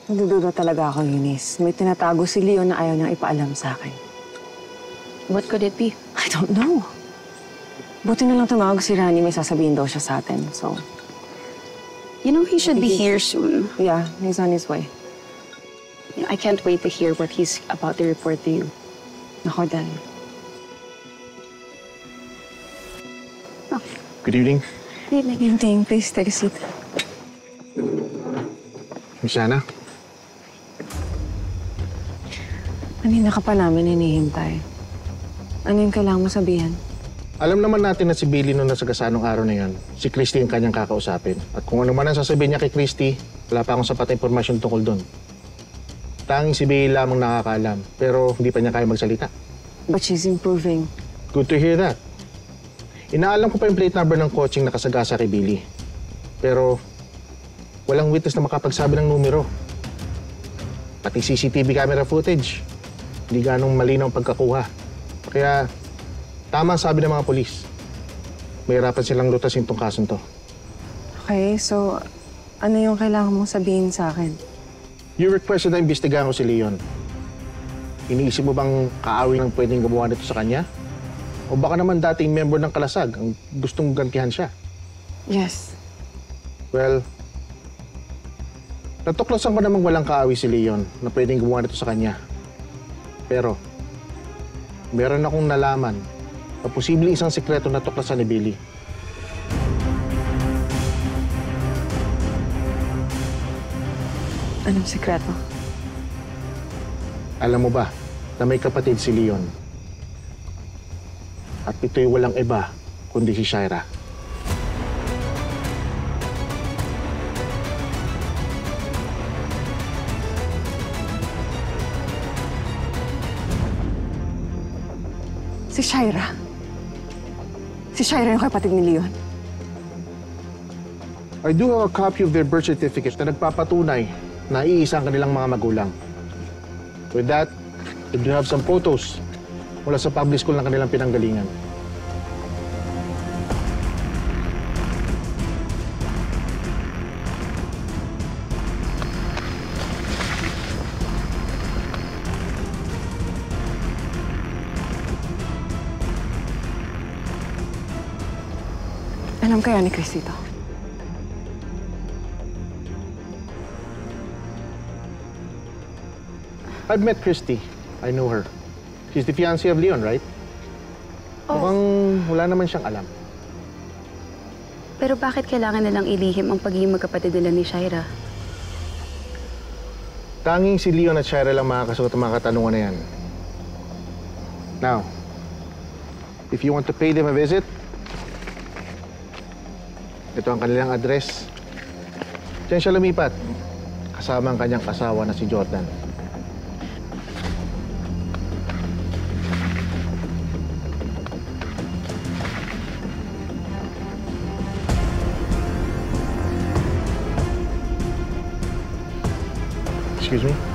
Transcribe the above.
Nadududa talaga ako, Eunice. May tinatago si Leon na ayaw niyang ipaalam sa akin. What could it be? I don't know. Buti na lang tumawag si Rani, may sasabihin daw siya sa atin. So, You know, he should be here soon. yeah, he's on his way. I can't wait to hear what he's about to report to you. Ako din. Good evening. Good evening. Please take a seat. Miss Ana? Kanina ka pa namin hinihintay. Ano yung kailangan mo sabihin? Alam naman natin na si Billy nung nasagasaan nung araw na yun, si Christy ang kanyang kakausapin. At kung ano man ang sasabihin niya kay Christy, wala pa akong sapat na impormasyon tungkol doon. Tanging si Billy lamang nakakaalam, pero hindi pa niya kaya magsalita. But she's improving. Good to hear that. Inaalam ko pa yung plate number ng coaching nakasagasa kay Billy. Pero walang witness na makapagsabi ng numero. Pati CCTV camera footage, hindi ganong malinaw ang pagkakuha. Kaya tama ang sabi ng mga polis. Mahirapan silang lutasin tong kasong to. Okay, so ano yung kailangan mong sabihin sa akin? You requested na imbestigahan ko si Leon. Iniisip mo bang kaaway ng pwedeng gumawa nito sa kanya? O baka naman dating member ng Kalasag ang gustong gantihan siya? Yes. Well, natuklasan ko namang walang kaaway si Leon na pwedeng gumawa nito sa kanya. Pero, meron akong nalaman na posibleng isang sekreto na tuklasan ni Billy. Anong sekreto? Alam mo ba na may kapatid si Leon? At ito'y walang iba kundi si Shaira. Si Shaira. Si Shaira yung kapatid ni Leon. I do have a copy of their birth certificate na nagpapatunay na iisa ang kanilang mga magulang. With that, I do have some photos mula sa public school ng kanilang pinanggalingan. Alam kaya ni Cristito? I've met Christy. I know her. She's the fiancée of Leon, right? Oh. Mukhang wala naman siyang alam. Pero bakit kailangan nilang ilihim ang pagiging magkapatid nila ni Shaira? Tanging si Leon at Shaira lang makakasagot ang mga katanungan na yan. Now, if you want to pay them a visit, ito ang kanilang address. Diyan siya lumipat, kasama ang kanyang asawa na si Jordan. Excuse me?